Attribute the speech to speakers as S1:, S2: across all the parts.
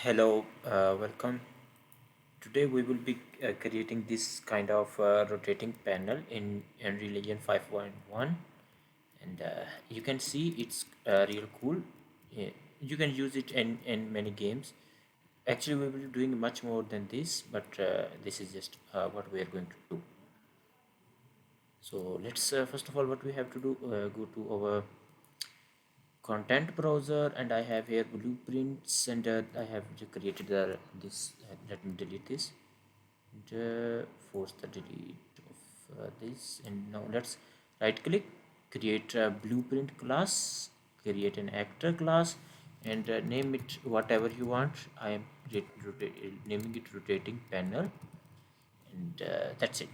S1: Hello, welcome. Today we will be creating this kind of rotating panel in Unreal Engine 5.1, and you can see it's real cool. Yeah, you can use it in many games. Actually, we will be doing much more than this, but this is just what we are going to do. So let's first of all, what we have to do, go to our content browser, and I have here blueprints, and I have created this. Let me delete this and force the delete of this. And now let's right click, create a blueprint class, create an actor class, and name it whatever you want. I am naming it rotating panel, and that's it.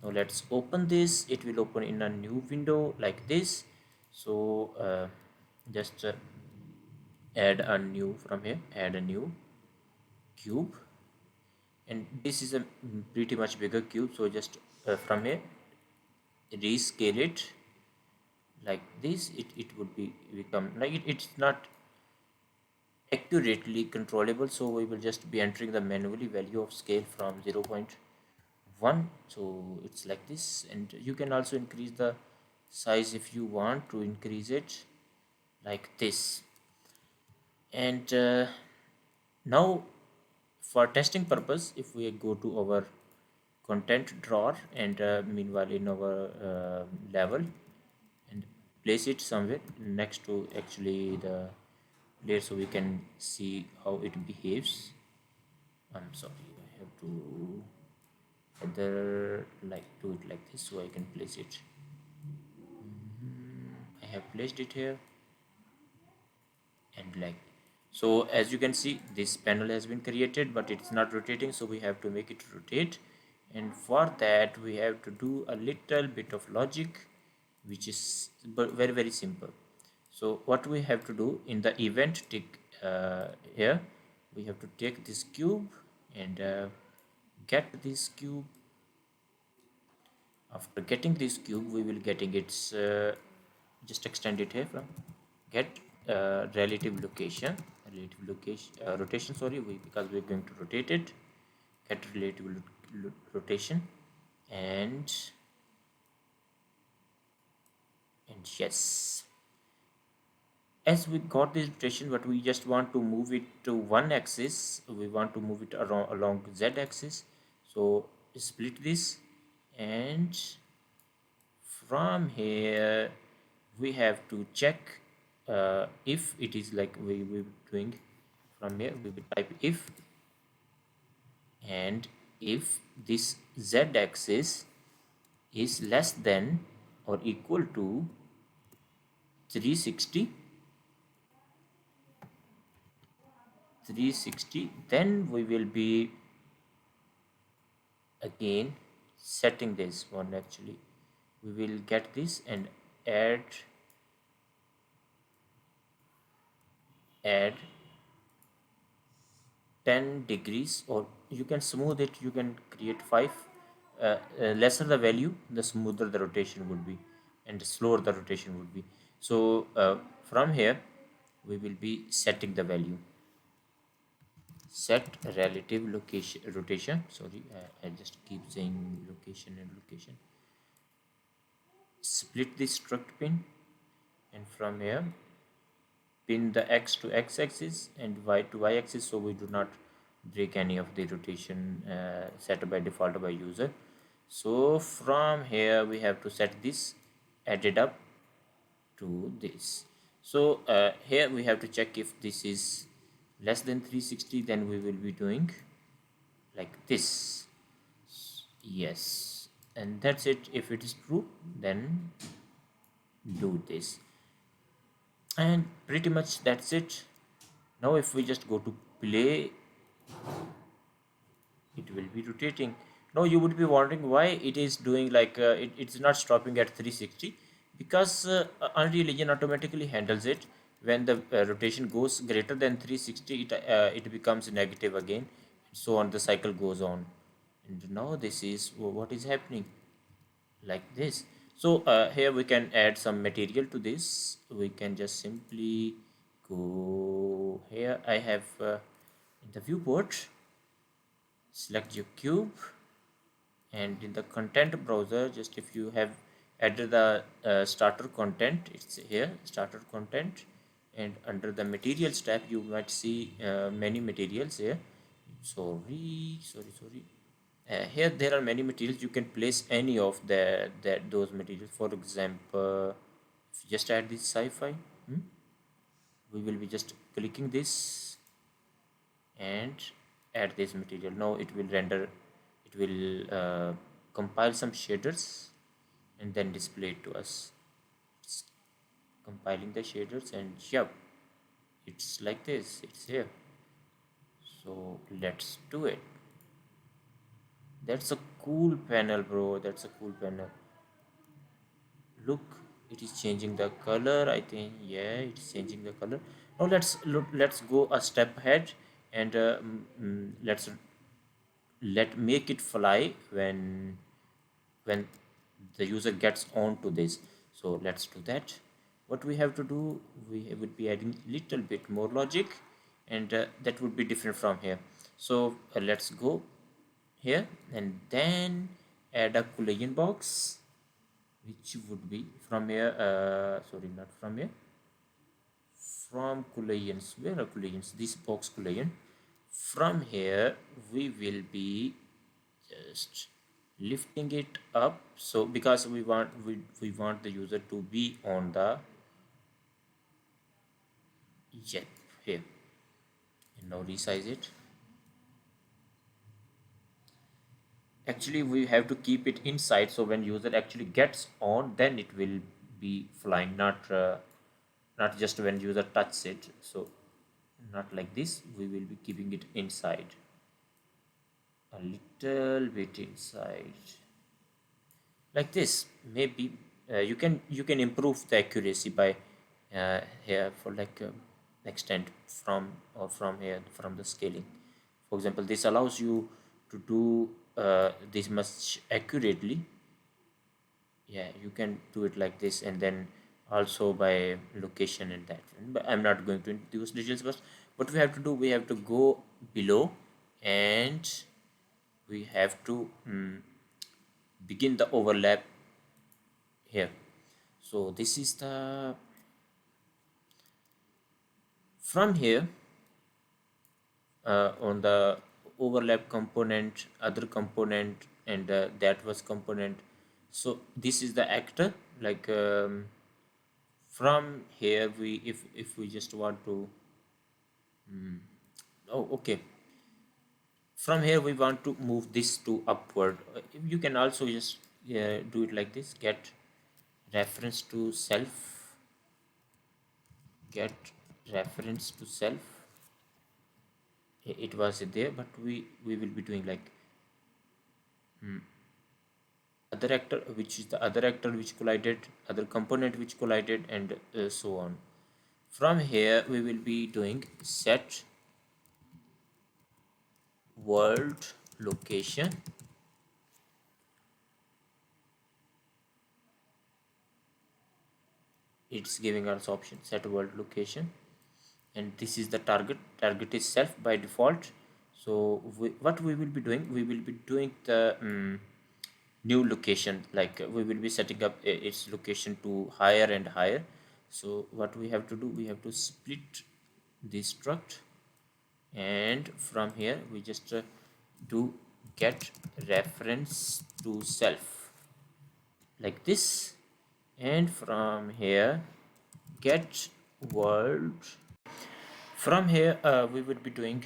S1: Now let's open this. It will open in a new window like this. So just add a new from here, add a new cube, and this is a pretty much bigger cube, so just from here rescale it like this. It would be become like it's not accurately controllable, so we will just be entering the manually value of scale from 0.1. So it's like this, and you can also increase the size if you want to increase it like this. And now for testing purpose, if we go to our content drawer, and meanwhile in our level, and place it somewhere next to actually the layer, so we can see how it behaves. I'm sorry, I have to either like do it like this, so I can place it. I have placed it here, and like so, as you can see, this panel has been created, but it's not rotating, so we have to make it rotate. And for that we have to do a little bit of logic, which is very simple. So what we have to do in the event tick, here we have to take this cube and get this cube. After getting this cube, we will getting its just extend it here from get relative location, rotation, sorry, because we're going to rotate it. Get relative rotation, and yes, as we got this rotation, but we just want to move it to one axis. We want to move it around along z axis, so split this, and from here we have to check if it is like we will doing. From here we will type if, and if this z axis is less than or equal to 360, then we will be again setting this one. Actually, we will get this and add 10 degrees, or you can smooth it. You can create 5. Lesser the value, the smoother the rotation would be, and the slower the rotation would be. So from here we will be setting the value. Set relative location rotation, sorry, I just keep saying location and location. Split the struct pin, and from here pin the x to x axis and y to y axis, so we do not break any of the rotation set by default by user. So from here we have to set this added up to this. So here we have to check if this is less than 360, then we will be doing like this. Yes, and that's it. If it is true, then do this, and pretty much that's it. Now if we just go to play, it will be rotating. Now you would be wondering why it is doing like it's not stopping at 360, because Unreal Engine automatically handles it. When the rotation goes greater than 360, it becomes negative again, so on the cycle goes on. And now this is what is happening like this. So here we can add some material to this. We can just simply go here. I have In the viewport, select your cube, and in the content browser, just if you have added the starter content, it's here, starter content, and under the materials tab you might see many materials here. Sorry. Here there are many materials. You can place any of those materials. For example, if you just add this sci-fi, we will be just clicking this and add this material. Now it will render, it will compile some shaders and then display it to us. It's compiling the shaders, and yep, it's like this, it's here. So let's do it. That's a cool panel, bro. That's a cool panel. Look, it is changing the color, I think. Yeah, it's changing the color. Now let's go a step ahead, and let's let make it fly when the user gets on to this. So let's do that. What we have to do, we would be adding little bit more logic, and that would be different from here. So let's go here and then add a collision box, which would be from here, sorry, not from here, from collisions. Where are collisions? This box collision. From here we will be just lifting it up, so because we want the user to be on the jet here, and now resize it. Actually we have to keep it inside, so when user actually gets on, then it will be flying, not just when user touches it. So not like this, we will be keeping it inside, a little bit inside, like this. Maybe you can improve the accuracy by here, for like extend from, or from here, from the scaling. For example, this allows you to do this much accurately. Yeah, you can do it like this, and then also by location and that. But I'm not going to introduce details. But what we have to do, we have to go below, and we have to begin the overlap here. So this is the, from here, on the overlap component, other component, and that was component. So this is the actor, like from here, we if we just want to, oh okay, from here we want to move this to upward. You can also just do it like this: get reference to self, get reference to self. It was there, but we will be doing like other actor, which is the other actor which collided, other component which collided, and so on. From here we will be doing set world location. It's giving us option set world location, and this is the target is self by default. So what we will be doing, we will be doing the new location, like we will be setting up its location to higher and higher. So what we have to do, we have to split this struct, and from here we just do get reference to self, like this. And from here get world. From here we would be doing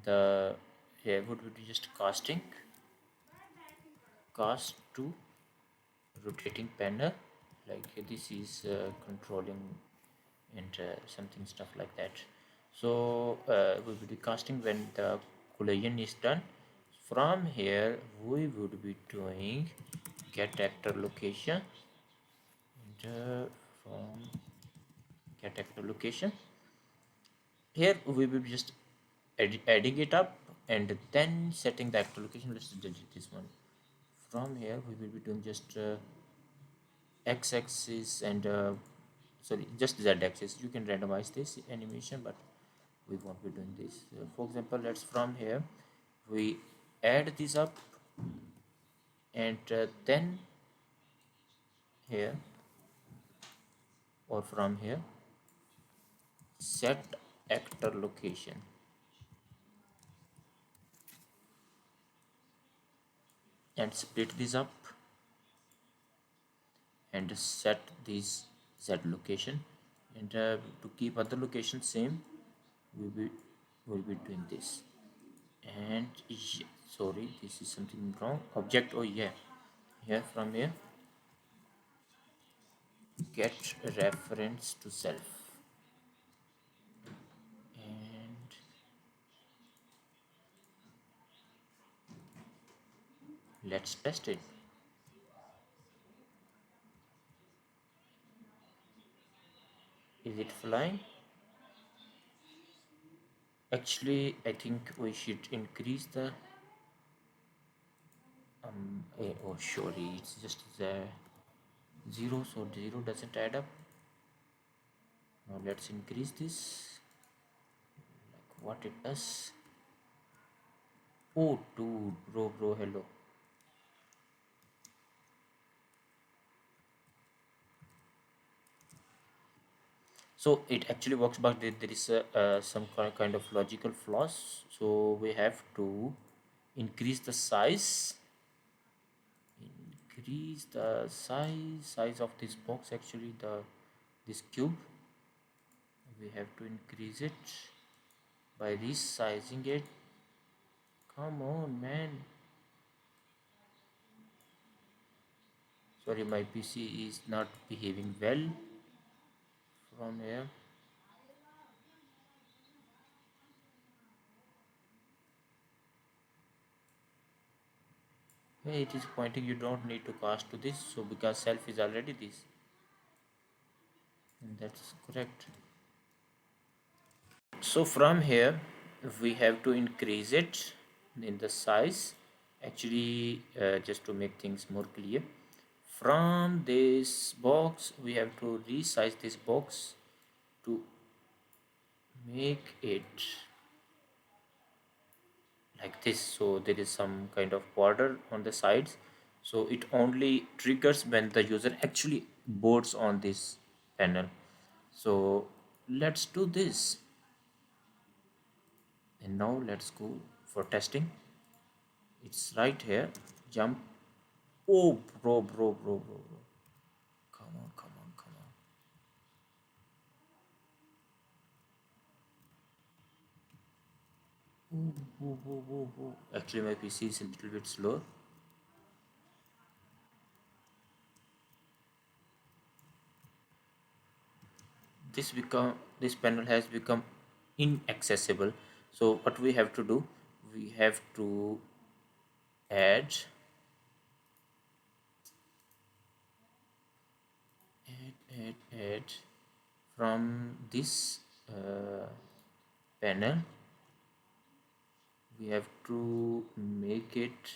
S1: the, here would be just casting, cast to rotating panel, like this is controlling, and something stuff like that. So we will be casting when the collision is done. From here we would be doing get actor location, and from get actor location, here we will be just adding it up, and then setting the actor location. Let's delete this one. From here we will be doing just x-axis and sorry, just z-axis. You can randomize this animation, but we won't be doing this. For example, let's from here we add this up, and then here or from here set actor location and split this up and set this z location, and to keep other locations same we will be doing this. And sorry, this is something wrong. Object, oh yeah, here from here get reference to self, and let's test it. Is it flying? Actually, I think we should increase the oh sorry, it's just the zero, so zero doesn't add up. Now let's increase this, like what it does. Oh dude, bro, hello. So it actually works, but there is some kind of logical flaws. So we have to increase the size, increase the size of this box. Actually, this cube, we have to increase it by resizing it. Come on, man. Sorry, my PC is not behaving well from here. Hey, it is pointing you don't need to cast to this, so because self is already this, and that's correct. So from here we have to increase it in the size. Actually, just to make things more clear, from this box we have to resize this box to make it like this, so there is some kind of border on the sides, so it only triggers when the user actually boards on this panel. So let's do this, and now let's go for testing. It's right here. Jump. Oh bro. Come on. Whoa. Actually my PC is a little bit slow. This panel has become inaccessible. So what we have to do, we have to add add from this panel. We have to make it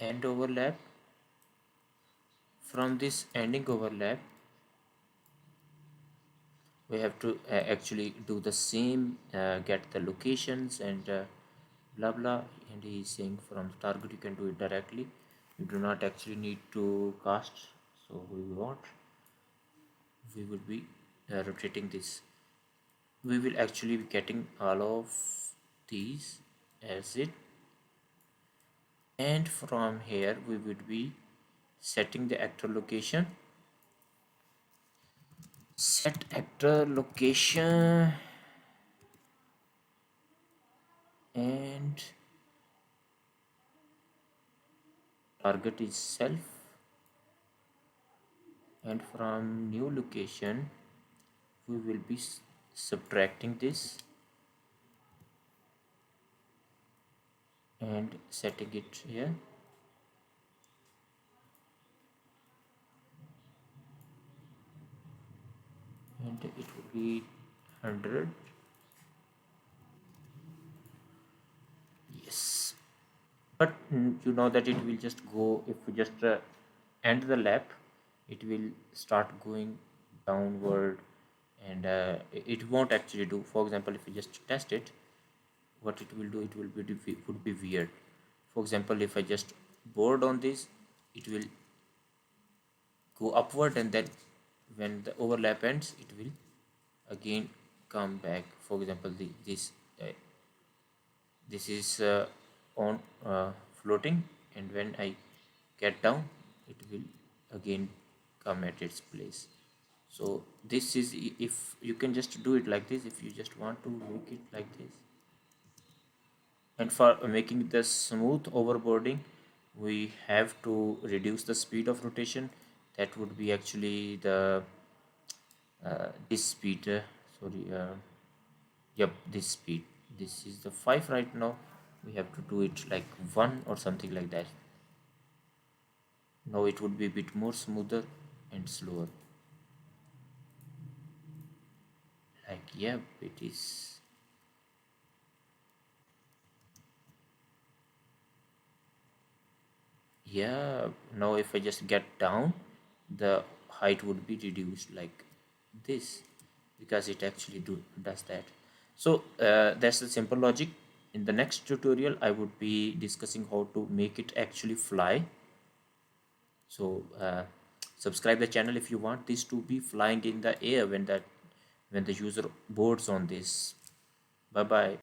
S1: end overlap. From this ending overlap we have to actually do the same, get the locations and blah blah, and he is saying from the target you can do it directly, you do not actually need to cast. So we will be rotating this. We will actually be getting all of these as it, and from here we would be setting the actor location. Set actor location, and target is self, and from new location we will be subtracting this and setting it here, and it will be 100. Yes, but you know that it will just go if we just end the lap. it will start going downward, and it won't actually do. For example, if you just test it, what it will do, it will be would be weird. For example, if I just board on this, it will go upward, and then when the overlap ends, it will again come back. For example, uh, this is on floating, and when I get down, it will again come at its place. So this is, if you can just do it like this, if you just want to make it like this. And for making the smooth overboarding, we have to reduce the speed of rotation. That would be actually the this speed. Sorry, yep, this speed. This is the 5 right now. We have to do it like 1 or something like that. Now it would be a bit more smoother and slower. Like, yeah, it is. Yeah, now if I just get down, the height would be reduced like this, because it actually does that. So that's the simple logic. In the next tutorial, I would be discussing how to make it actually fly. So subscribe the channel if you want this to be flying in the air when the user boards on this. Bye bye.